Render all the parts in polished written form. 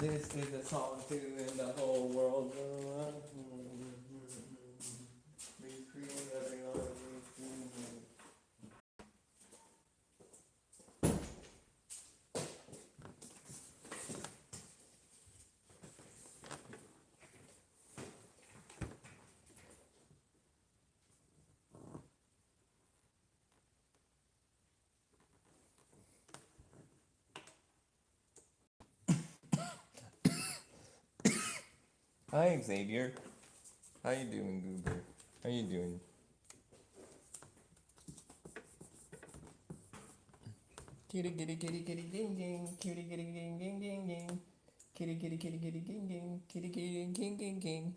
This is a song to in the whole world. We create everyone. Hi Xavier. How you doing, Goober? How you doing? Kitty kitty kitty kitty ding ding. Kitty kitty ding ding ding ding. Kitty kitty kitty kitty ding ding. Kitty kitty ding ding ding ding.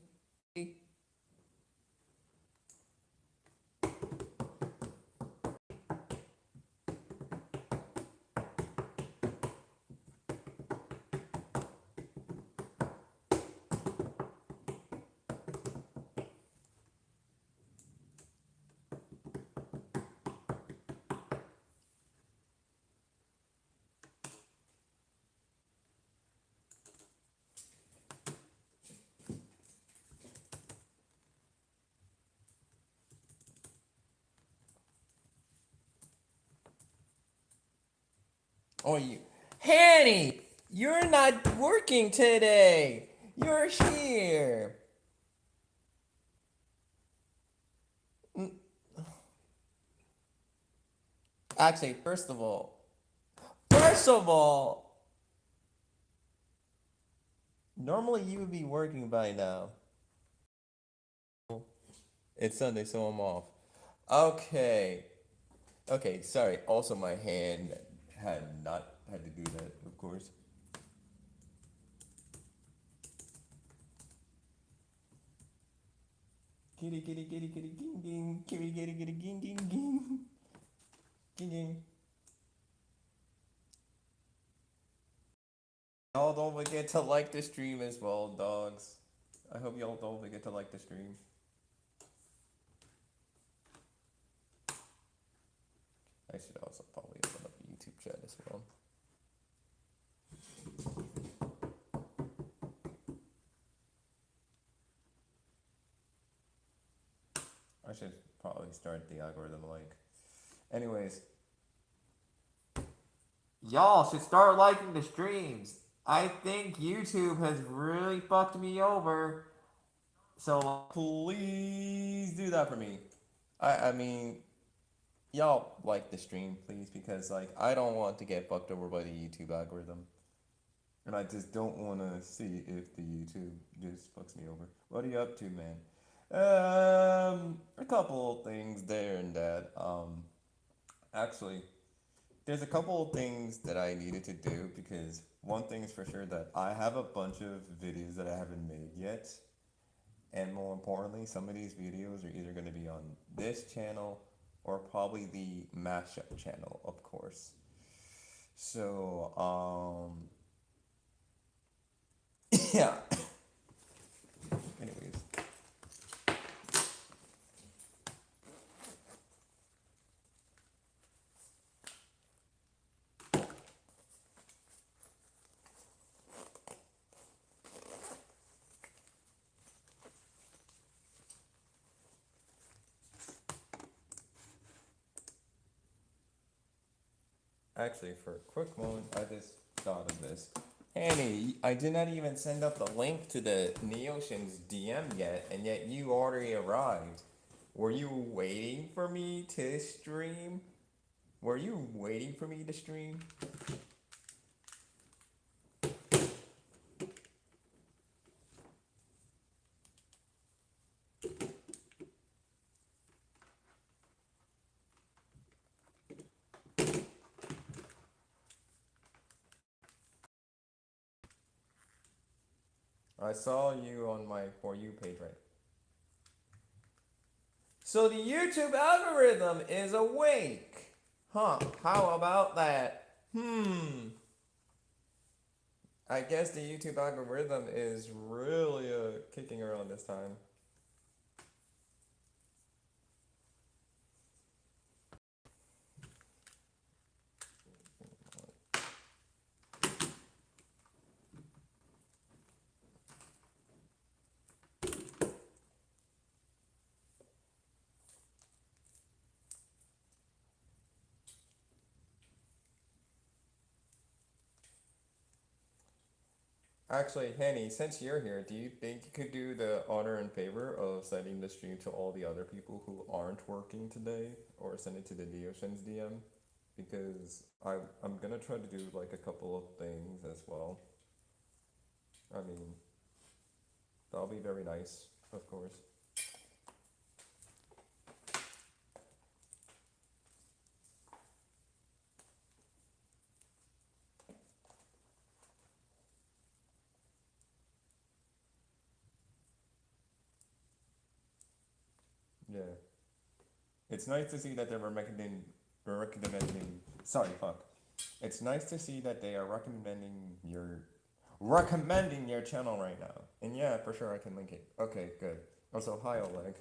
Oh, you. Hanny! You're not working today! You're here! Actually, first of all, normally you would be working by now. It's Sunday, so I'm off. Okay. Okay, sorry. Also, my hand had not had to do that, of course. Kitty, kitty, kitty, kitty, ging, ging. Kitty, kitty, kitty, ging, ging, ging. Ging, ging. Y'all don't forget to like the stream as well, dogs. I hope y'all don't forget to like the stream. I should also probably open up a YouTube chat as well. I should probably start the algorithm like. Anyways, y'all should start liking the streams. I think YouTube has really fucked me over. So please do that for me. I mean, y'all like the stream, please, because like I don't want to get fucked over by the YouTube algorithm. And I just don't want to see if the YouTube just fucks me over. What are you up to, man? A couple of things there and that. Actually, there's a couple of things that I needed to do because one thing is for sure that I have a bunch of videos that I haven't made yet. And more importantly, some of these videos are either going to be on this channel or probably the mashup channel, of course. So, yeah. Anyways, actually, for a quick moment, I just thought of this. Annie, I did not even send up the link to the Neocean's DM yet, and yet you already arrived. Were you waiting for me to stream? Were you waiting for me to stream? I saw you on my For You page, right? So the YouTube algorithm is awake. Huh, how about that? I guess the YouTube algorithm is really kicking around this time. Actually, Henny, since you're here, do you think you could do the honor and favor of sending the stream to all the other people who aren't working today, or send it to the Neoshins DM? Because I'm gonna try to do like a couple of things as well. I mean, that'll be very nice, of course. Yeah. It's nice to see that they're recommending. Sorry, fuck. It's nice to see that they are recommending your channel right now. And yeah, for sure I can link it. Okay, good. Also, hi Oleg.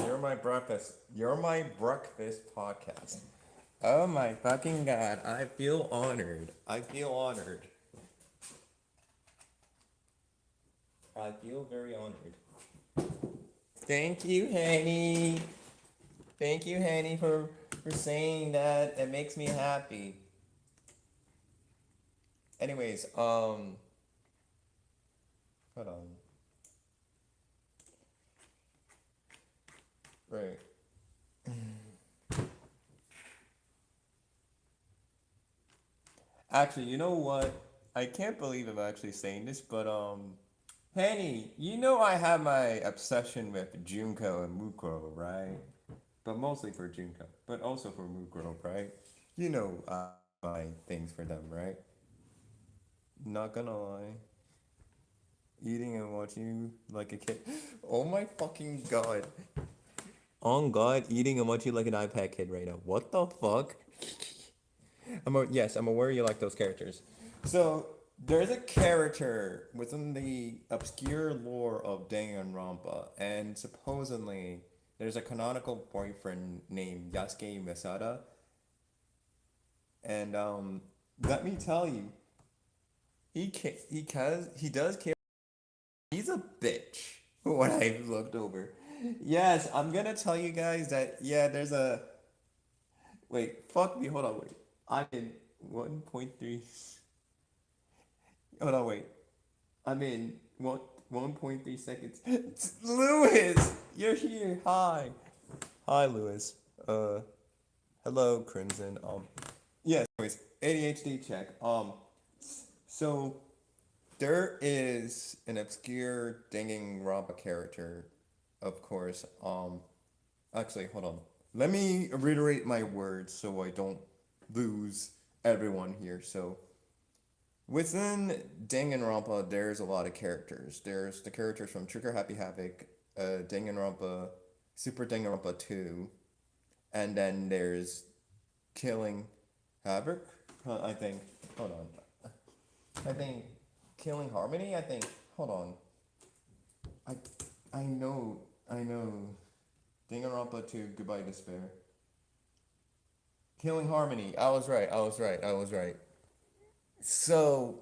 You're my breakfast. You're my breakfast podcast. Oh my fucking god! I feel honored. I feel honored. I feel very honored. Thank you, Henny. Thank you, Henny, for saying that. It makes me happy. Anyways, hold on. Right. Actually, you know what? I can't believe I'm actually saying this, but Henny, you know I have my obsession with Junko and Mukuro, right? But mostly for Junko, but also for Mukuro, right? You know I buy things for them, right? Not gonna lie. Eating and watching like a kid. Oh my fucking god. On God, eating and watching like an iPad kid right now. What the fuck? Yes, I'm aware you like those characters. So there's a character within the obscure lore of Danganronpa, and supposedly there's a canonical boyfriend named Yasuke Misada, and let me tell you, he does care. He's a bitch. When I looked over, yes, I'm gonna tell you guys that yeah, there's a wait. Fuck me. Hold on. Wait. I'm in 1.3. Hold on. Wait. I'm in 1.3 seconds. Lewis, you're here. Hi. Hi, Lewis. Uh, hello, Crimson. Yes. Anyways, ADHD check. So there is an obscure Danganronpa character, of course. Actually, hold on. Let me reiterate my words so I don't lose everyone here. So within Danganronpa, there's a lot of characters. There's the characters from Trigger Happy Havoc, Danganronpa, Super Danganronpa 2, and then there's Killing Havoc. I think. Hold on. I think Killing Harmony. I think. Hold on. I I know. I know. Danganronpa 2. Goodbye Despair. Killing Harmony. I was right. I was right. I was right. So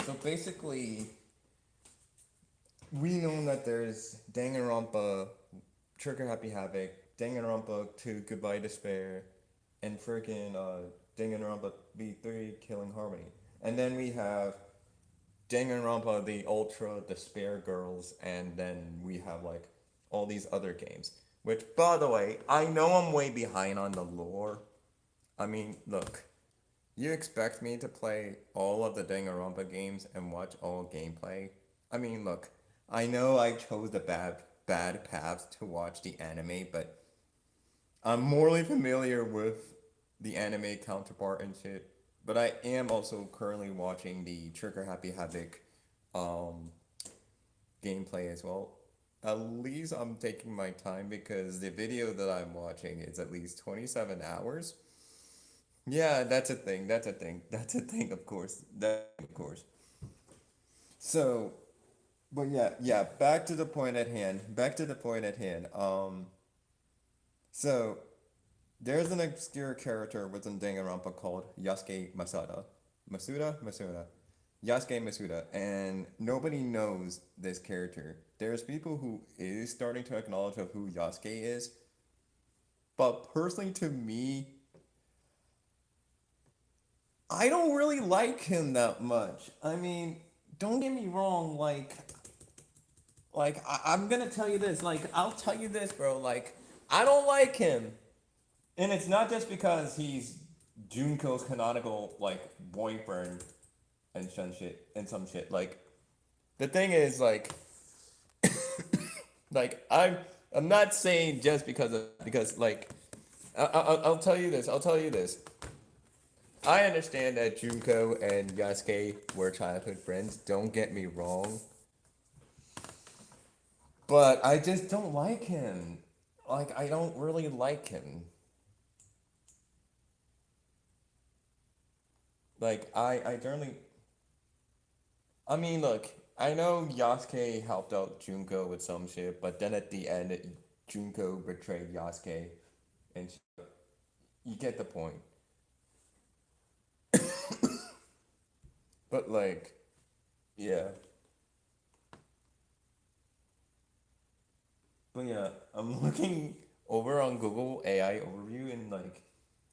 so basically, we know that there's Danganronpa, Trigger Happy Havoc, Danganronpa 2, Goodbye Despair, and freaking Danganronpa B3, Killing Harmony. And then we have Danganronpa, the Ultra Despair Girls, and then we have like all these other games. Which, by the way, I know I'm way behind on the lore. I mean, look, you expect me to play all of the Danganronpa games and watch all gameplay? I mean, look, I know I chose the bad paths to watch the anime, but I'm morely familiar with the anime counterpart and shit. But I am also currently watching the Trigger Happy Havoc um gameplay as well. At least I'm taking my time because the video that I'm watching is at least 27 hours. Yeah, that's a thing. That's a thing. That's a thing, of course. That of course. So, but yeah, back to the point at hand. Back to the point at hand. So there's an obscure character within Danganronpa called Yasuke Masada. Masuda? Yasuke Masuda, and nobody knows this character. There's people who is starting to acknowledge of who Yasuke is, but personally to me, I don't really like him that much. I mean, don't get me wrong, I'm gonna tell you this, I'll tell you this, bro, I don't like him. And it's not just because he's Junko's canonical boyfriend and some shit. The thing is I'm not saying just because I'll tell you this. I'll tell you this. I understand that Junko and Yasuke were childhood friends. Don't get me wrong, but I just don't like him. I don't really like him. I generally I mean, look, I know Yasuke helped out Junko with some shit, but then at the end, Junko betrayed Yasuke, and you get the point. But yeah, but yeah, I'm looking over on Google AI overview, and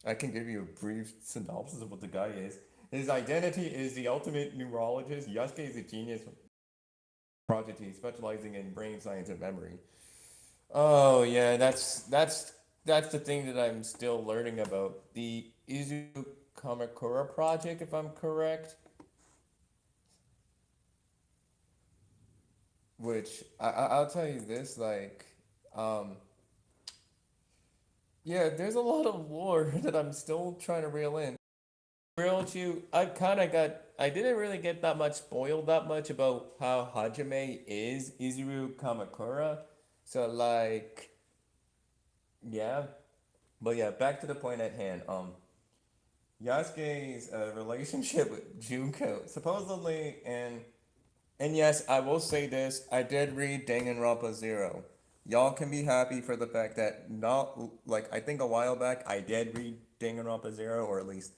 I can give you a brief synopsis of what the guy is. His identity is the ultimate neurologist. Yasuke is a genius prodigy specializing in brain science and memory. Oh yeah, that's the thing that I'm still learning about. The Izu Kamakura project, if I'm correct, which I'll tell you this, um, yeah, there's a lot of lore that I'm still trying to reel in. Real with you, I didn't really get that much spoiled that much about how Hajime is Izuru Kamakura. So yeah, but yeah, back to the point at hand. Yasuke's relationship with Junko, supposedly, and yes, I will say this: I did read Danganronpa Zero. Y'all can be happy for the fact that not I think a while back I did read Danganronpa Zero, or at least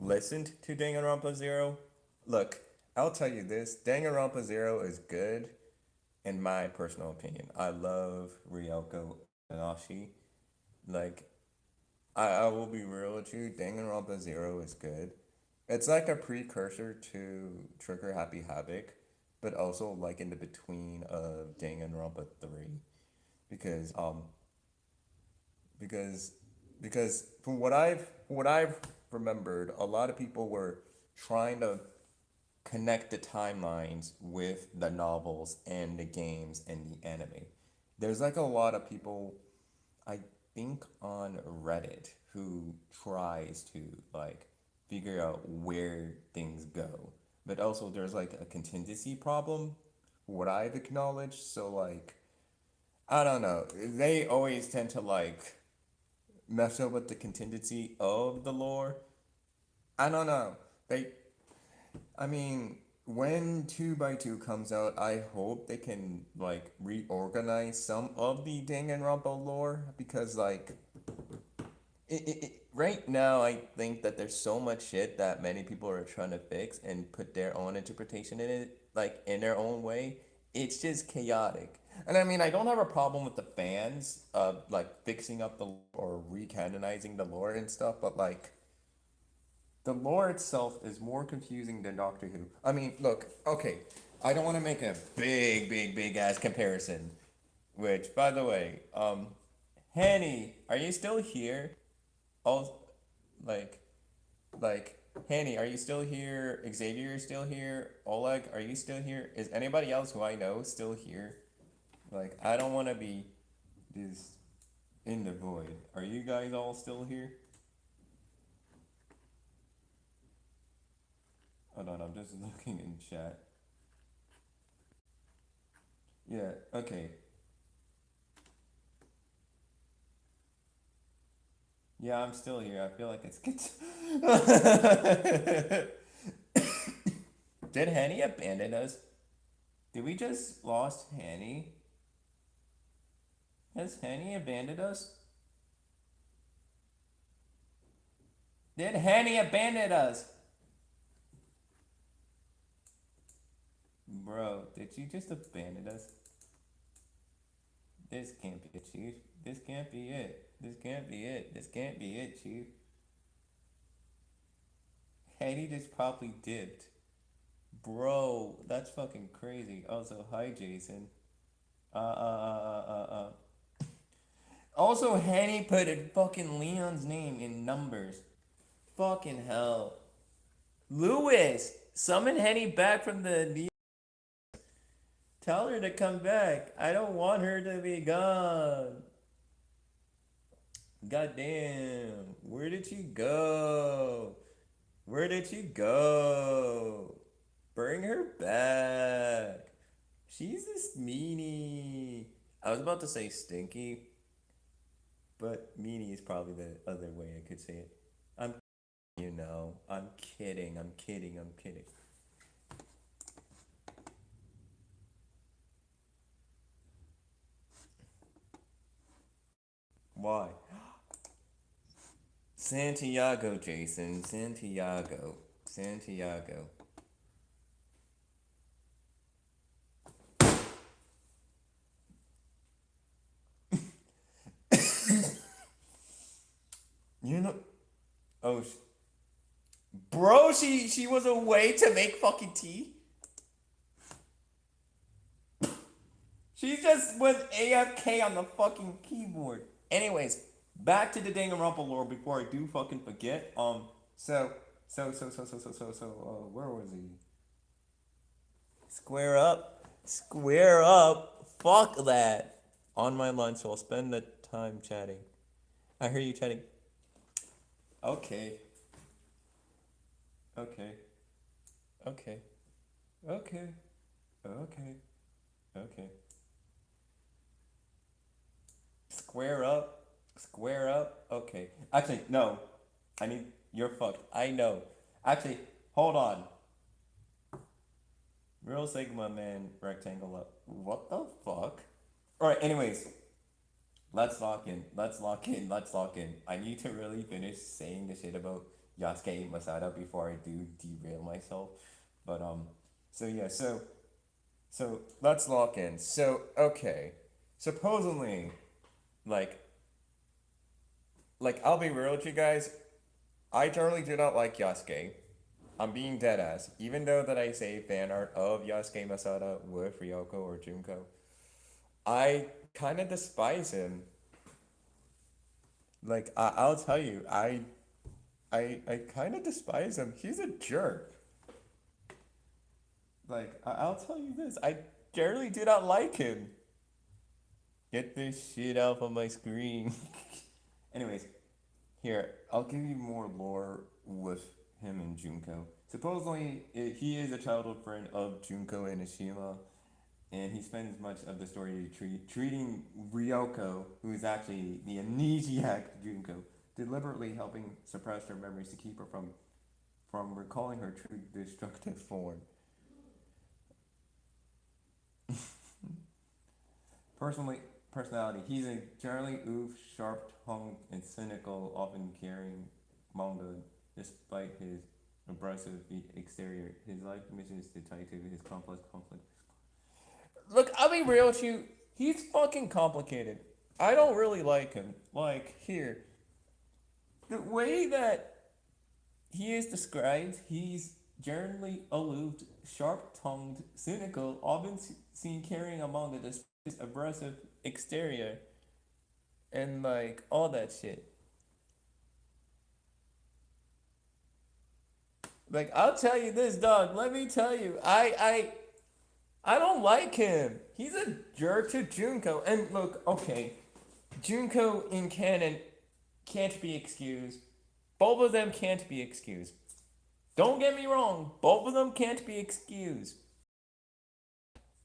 listened to Danganronpa Zero. Look, I'll tell you this: Danganronpa Zero is good, in my personal opinion. I love Ryoko Nashi. Like I will be real with you. Danganronpa Zero is good. It's like a precursor to Trigger Happy Havoc, but also like in the between of Danganronpa 3. Because because because from what I've remembered, a lot of people were trying to connect the timelines with the novels and the games and the anime. There's a lot of people I think on Reddit who tries to figure out where things go. But also there's a contingency problem, what I've acknowledged. So I don't know. They always tend to mess up with the contingency of the lore. I don't know. They I mean, when 2 by 2 comes out, I hope they can reorganize some of the Danganronpa lore because right now I think that there's so much shit that many people are trying to fix and put their own interpretation in it, in their own way. It's just chaotic. And I mean, I don't have a problem with the fans fixing up the or recanonizing the lore and stuff, but the lore itself is more confusing than Doctor Who. I mean, look, okay, I don't want to make a big ass comparison. Which, by the way, Henny, are you still here? Oh, like, Hanny, are you still here? Xavier is still here. Oleg, are you still here? Is anybody else who I know still here? Like, I don't want to be this in the void. Are you guys all still here? Hold on, I'm just looking in chat. Yeah, okay. Yeah, I'm still here. I feel like it's good. Did Henny abandon us? Did we just lost Henny? Has Henny abandoned us? Did Henny abandon us? Bro, did you just abandon us? This can't be it, Chief. This can't be it. This can't be it. This can't be it, Chief. Henny just probably dipped. Bro, that's fucking crazy. Also, hi, Jason. Also, Henny put a fucking Leon's name in numbers. Fucking hell. Lewis, summon Henny back from the. Tell her to come back. I don't want her to be gone. God damn. Where did she go? Where did she go? Bring her back. She's this meanie. I was about to say stinky, but meanie is probably the other way I could say it. I'm, I'm kidding. I'm kidding. I'm kidding. Why? Santiago, Jason. Santiago. Santiago. You know. Oh, bro, she was away to make fucking tea. She just was AFK on the fucking keyboard. Anyways, back to the Danganronpa lore before I do fucking forget. Where was he? Square up. Square up. Fuck that. On my lunch, so I'll spend the time chatting. I hear you chatting. Okay. Okay. Okay. Okay. Okay. Okay. Square up. Square up. Okay. Actually, no. I need. You're fucked. I know. Actually, hold on. Real Sigma man, rectangle up. What the fuck? Alright, anyways. Let's lock in. Let's lock in. Let's lock in. I need to really finish saying the shit about Yasuke Masada before I do derail myself. But so yeah, so let's lock in. So okay. Supposedly, like I'll be real with you guys. I generally do not like Yasuke. I'm being dead ass. Even though that I say fan art of Yasuke Masada with Ryoko or Junko, I kind of despise him. Like I'll tell you, I kind of despise him. He's a jerk. Like I'll tell you this, I generally do not like him. Get this shit off of my screen. Anyways, here, I'll give you more lore with him and Junko. Supposedly, he is a childhood friend of Junko and Ishima, and he spends much of the story treating Ryoko, who is actually the amnesiac Junko, deliberately helping suppress her memories to keep her from recalling her true destructive form. Personally, personality. He's a generally oof, sharp-tongued, and cynical, often carrying manga despite his aggressive exterior. His life mission is to tie to his complex conflict. Look, I'll be real with you. He's fucking complicated. I don't really like him. Like, here. The way that he is described, he's generally aloof, sharp-tongued, cynical, often seen carrying a manga despite his aggressive exterior. And like all that shit. Like, I'll tell you this, dog. Let me tell you, I don't like him. He's a jerk to Junko. And look, okay, Junko in canon can't be excused. Both of them can't be excused. Don't get me wrong, both of them can't be excused.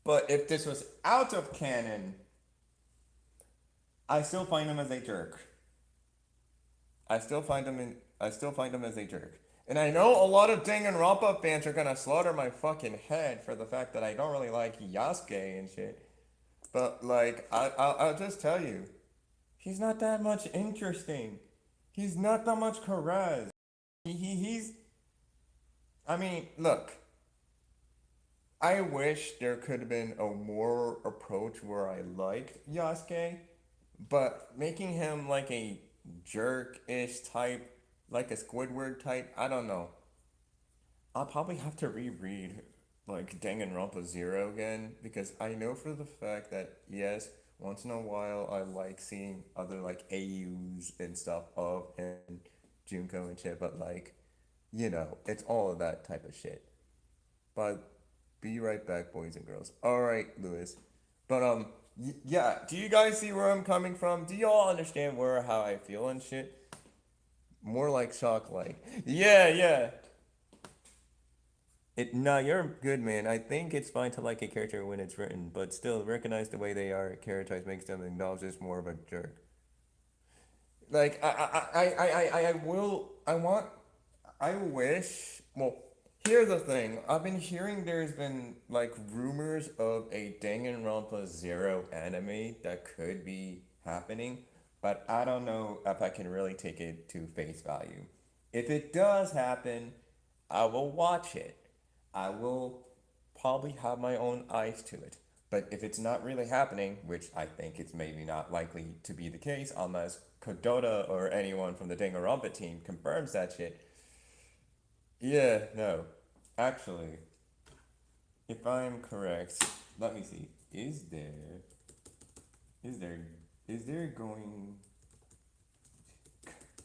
But if this was out of canon, I still find him as a jerk. I still find him as a jerk. And I know a lot of Danganronpa fans are gonna slaughter my fucking head for the fact that I don't really like Yasuke and shit. But like, I'll just tell you, he's not that much interesting. He's not that much charisma. He's. I mean, look. I wish there could have been a more approach where I liked Yasuke, but making him like a jerk-ish type, like a Squidward type, I don't know. I'll probably have to reread like Danganronpa Zero again because I know for the fact that yes, once in a while I like seeing other like AUs and stuff of him, Junko and shit, but like, it's all of that type of shit. But be right back, boys and girls. All right, Lewis. But yeah. Do you guys see where I'm coming from? Do y'all understand where how I feel and shit? More like shock, like yeah, yeah. No, you're good, man. I think it's fine to like a character when it's written, but still recognize the way they are characterized makes them acknowledge it's more of a jerk. Like I will I want I wish well here's the thing. I've been hearing there's been like rumors of a Danganronpa Zero anime that could be happening, but I don't know if I can really take it to face value. If it does happen, I will watch it. I will probably have my own eyes to it. But if it's not really happening, which I think it's maybe not likely to be the case unless Kodota or anyone from the Danganronpa team confirms that shit, yeah, no. Actually, if I'm correct, let me see. Is there, is there going,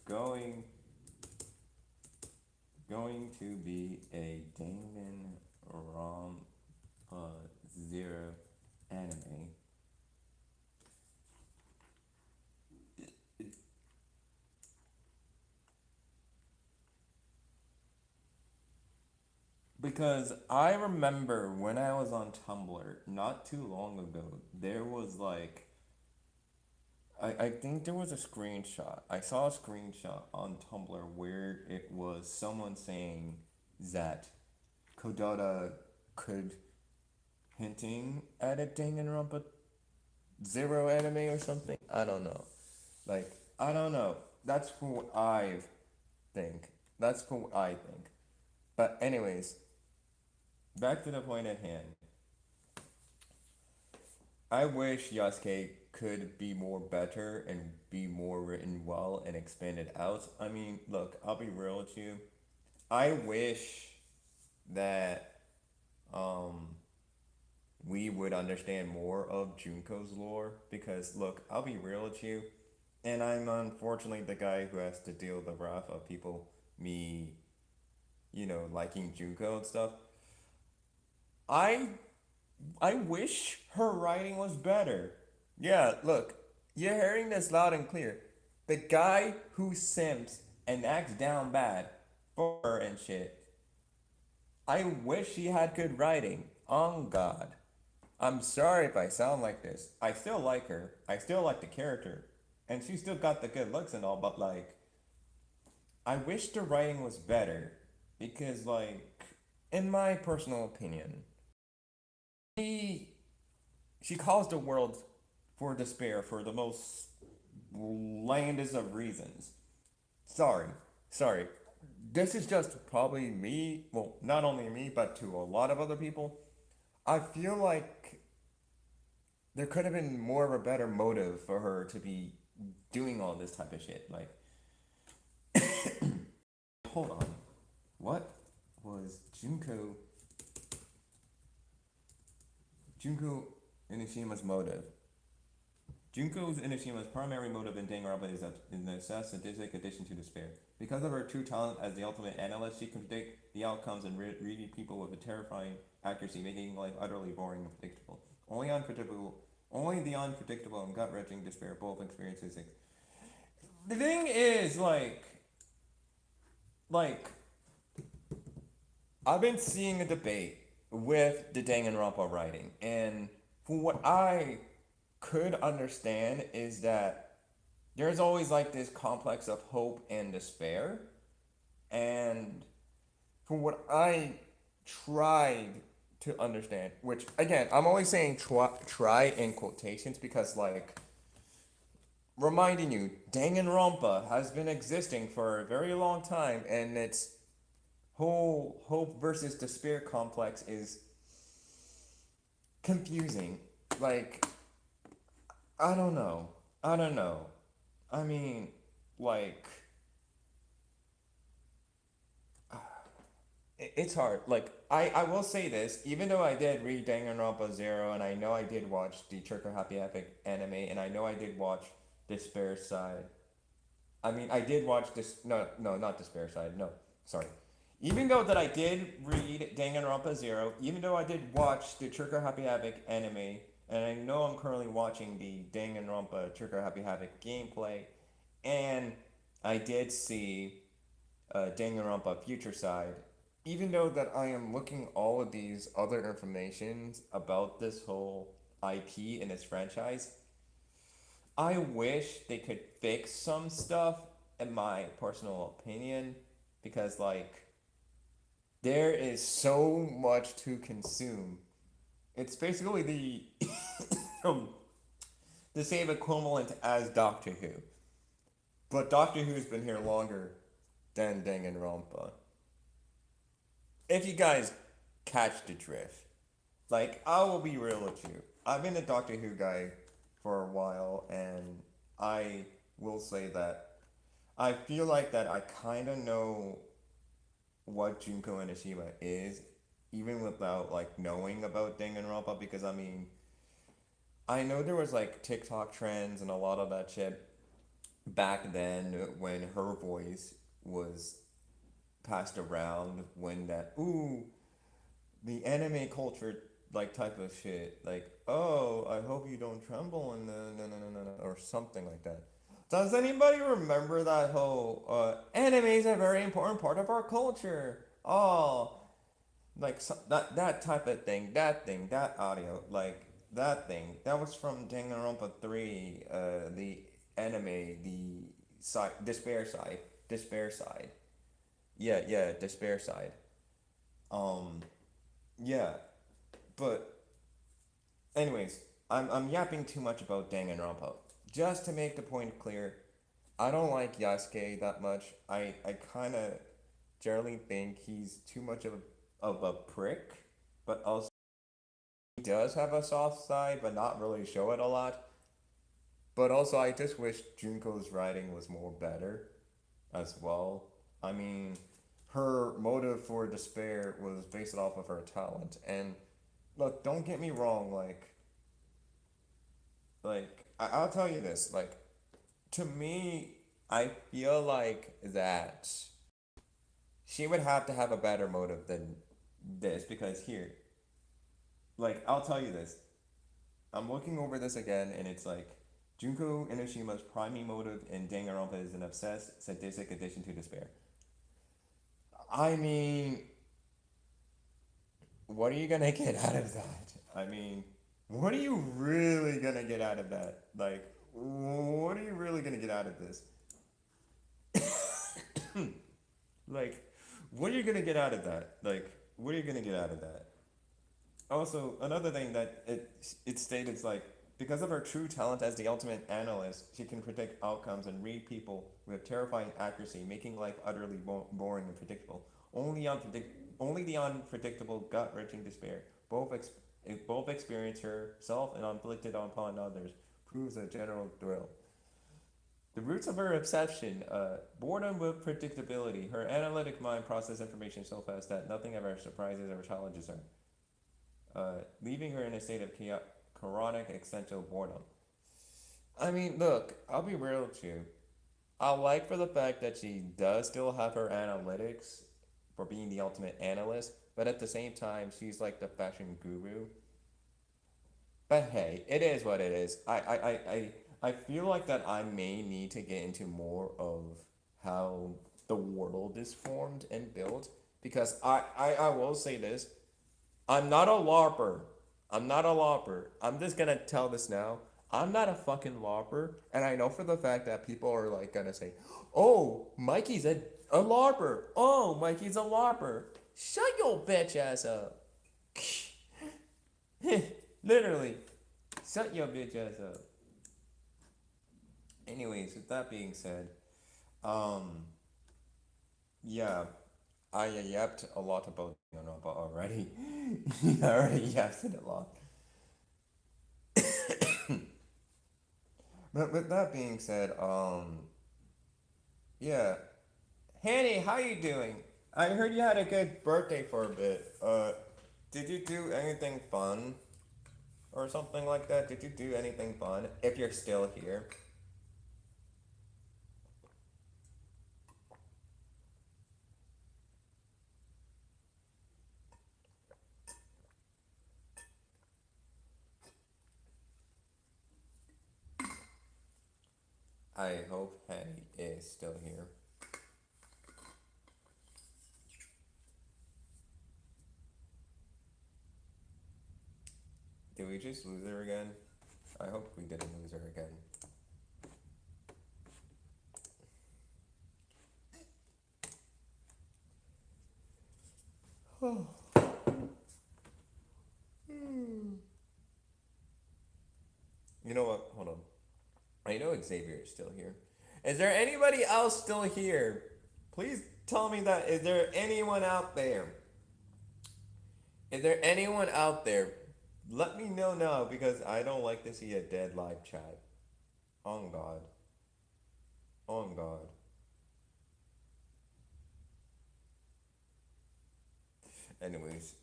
going to be a Danganronpa Zero anime? Because I remember when I was on Tumblr not too long ago, there was like, I think there was a screenshot. I saw a screenshot on Tumblr where it was someone saying that Kodota could hinting at a Danganronpa Zero anime or something. I don't know. Like, I don't know. That's what I think. That's what I think. But anyways, back to the point at hand. I wish Yasuke could be more better and be more written well and expanded out. I mean, look, I'll be real with you. I wish that um we would understand more of Junko's lore because look, I'll be real with you, and I'm unfortunately the guy who has to deal with the wrath of people me, liking Junko and stuff. I I wish her writing was better. Yeah, look, you're hearing this loud and clear. The guy who simps and acts down bad for her and shit. I wish she had good writing. On God. I'm sorry if I sound like this. I still like her. I still like the character. And she still got the good looks and all, but like, I wish the writing was better. Because, like, in my personal opinion, she she caused the world for despair for the most landest of reasons. Sorry, sorry. This is just probably me. Well, not only me, but to a lot of other people. I feel like there could have been more of a better motive for her to be doing all this type of shit. Like, hold on. What was Junko Inishima's motive? Junko Inishima's primary motive in Danganronpa is the sadistic addition to despair. Because of her true talent as the ultimate analyst, she can predict the outcomes and read people with a terrifying accuracy, making life utterly boring and predictable. Only the unpredictable and gut-wrenching despair both experiences. The thing is, like I've been seeing a debate with the Danganronpa writing, and from what I could understand is that there's always like this complex of hope and despair, and from what I tried to understand, which again I'm always saying try in quotations because like reminding you, Danganronpa has been existing for a very long time, and its whole hope versus despair complex is confusing. Like, I don't know. I don't know. I mean, like, it's hard. Like, I will say this, even though I did read Danganronpa Zero, and I know I did watch the Trigger Happy Epic anime, and I know I did watch Despair Side. I mean, I did watch this. No, no, not Despair Side. No, sorry. Even though that I did read Danganronpa Zero, even though I did watch the Trigger Happy Havoc anime, and I know I'm currently watching the Danganronpa Trigger Happy Havoc gameplay, and I did see Danganronpa Future Side, even though that I am looking all of these other informations about this whole IP and its franchise, I wish they could fix some stuff, in my personal opinion, because like there is so much to consume. It's basically the the same equivalent as Doctor Who, but Doctor Who's been here longer than Danganronpa. If you guys catch the drift, like I will be real with you, I've been a Doctor Who guy for a while, and I will say that I feel like that I kind of know what Junko Enoshima is, even without like knowing about Danganronpa. Because I mean, I know there was like TikTok trends and a lot of that shit back then when her voice was passed around. When that the anime culture like type of shit, like oh I hope you don't tremble and no, or something like that. Does anybody remember that whole anime is a very important part of our culture? Oh, like so, that type of thing, that audio, like that thing, that was from Danganronpa 3, the anime, the side, despair side. Yeah, despair side. Um, yeah, but anyways, I'm yapping too much about Danganronpa. Just to make the point clear, I don't like Yasuke that much. I kind of generally think he's too much of a prick, but also he does have a soft side, but not really show it a lot. But also, I just wish Junko's writing was more better as well. I mean, her motive for despair was based off of her talent. And look, don't get me wrong, I'll tell you this, like to me, I feel like that she would have to have a better motive than this because here, like I'll tell you this. I'm looking over this again and it's like Junko Enoshima's primary motive in Danganronpa is an obsessed, sadistic addiction to despair. I mean, what are you gonna get out of that? I mean, what are you really gonna get out of that? Like, what are you really gonna get out of this? Like, what are you gonna get out of that? Like, what are you gonna get out of that? Also, another thing that it stated is like because of her true talent as the ultimate analyst, she can predict outcomes and read people with terrifying accuracy, making life utterly boring and predictable. Only the unpredictable, gut-wrenching despair, both experience herself and inflicted upon others, proves a general thrill. The roots of her obsession, boredom with predictability. Her analytic mind processes information so fast that nothing ever surprises or challenges her, leaving her in a state of chronic existential boredom. I mean, look, I'll be real with you. I like for the fact that she does still have her analytics for being the ultimate analyst, but at the same time, she's like the fashion guru. But hey, it is what it is. I feel like that I may need to get into more of how the world is formed and built because I will say this. I'm not a LARPer. I'm not a LARPer. I'm just gonna tell this now. I'm not a fucking LARPer, and I know for the fact that people are like gonna say, "Oh, Mikey's a LARPer. Oh, Mikey's a LARPer." Shut your bitch ass up. Literally, shut your bitch ass up. Anyways, with that being said, um, yeah, I yapped a lot about Yonoba already. I already yapped it a lot. But with that being said, yeah, Hanny, how you doing? I heard you had a good birthday for a bit. Did you do anything fun or something like that? Did you do anything fun? If you're still here, I hope Hanny is still here. Did we just lose her again? I hope we didn't lose her again. You know what? Hold on. I know Xavier is still here. Is there anybody else still here? Please tell me that. Is there anyone out there? Is there anyone out there? Let me know now because I don't like to see a dead live chat. On God. On God. Anyways,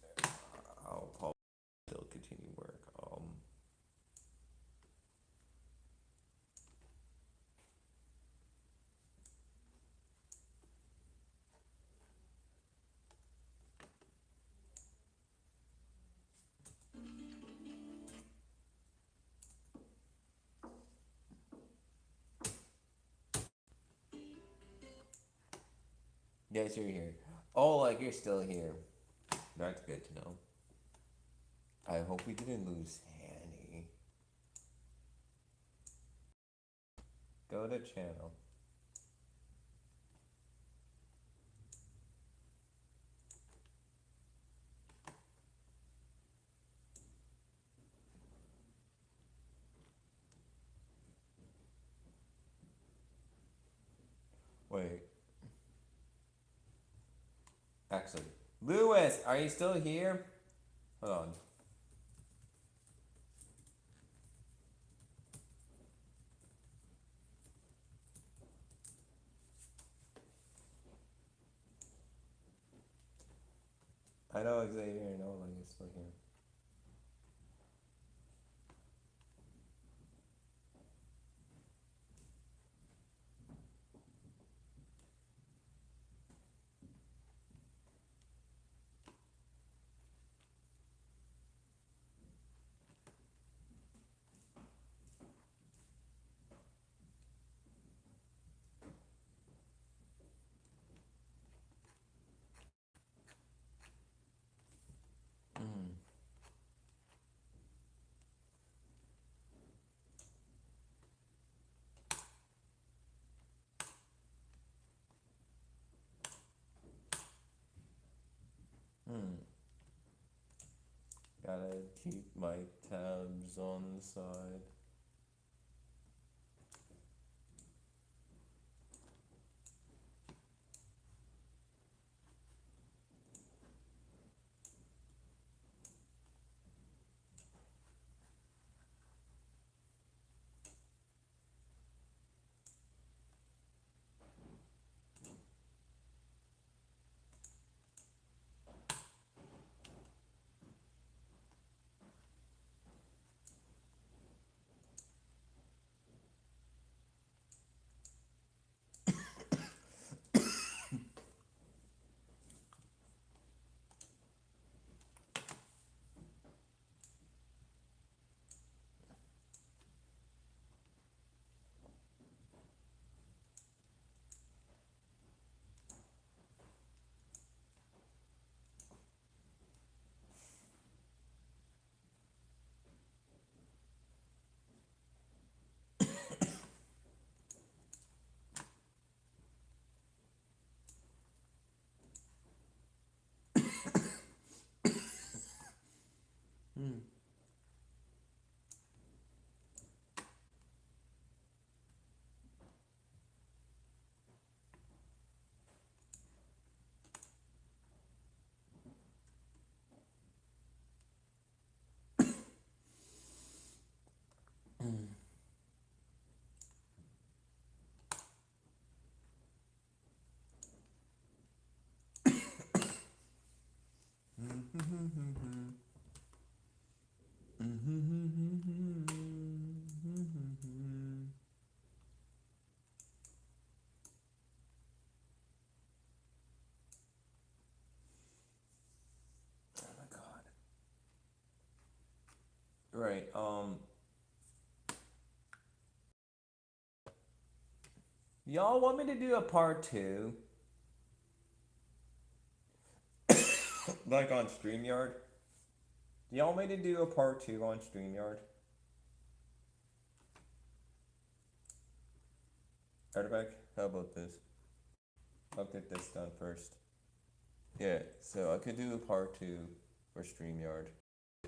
I'll probably still continue work. Yes, you're here. Oh, like you're still here. That's good to know. I hope we didn't lose Hanny. Go to channel. Wait, actually, Lewis, are you still here? Hold on. I know Xavier. I know like he's still here. Mm. Hmm. Gotta keep my tabs on the side. my god. Right. Y'all want me to do a part two, like on StreamYard? Y'all want me to do a part two on StreamYard? Artifact, how about this? I'll get this done first. Yeah, so I could do a part two for StreamYard.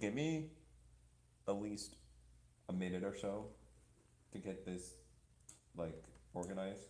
Give me at least a minute or so to get this like organized.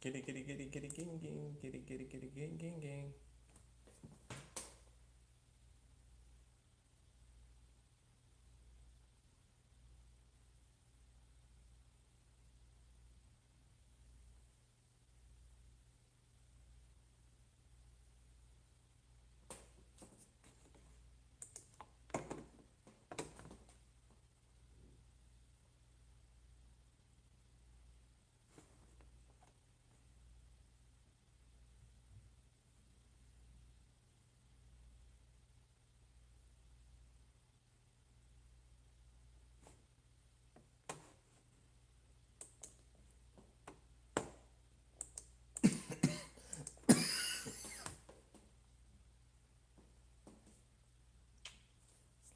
Kitty kitty kitty kitty ging ging kitty kitty kitty ging ging ging.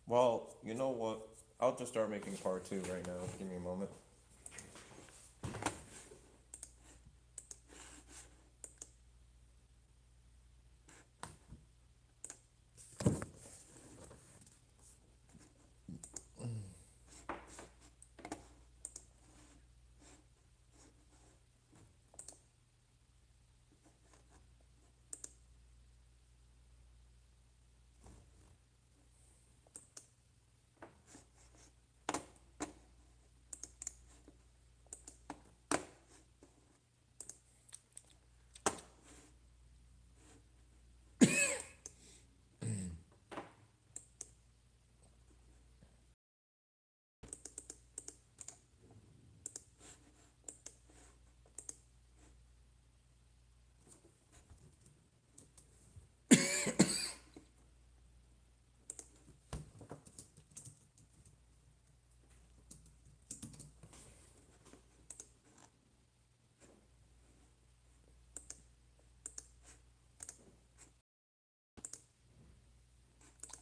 Well, you know what? I'll just start making part two right now. Give me a moment.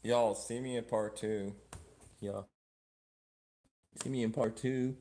Y'all see me in part two. Yeah. See me in part two.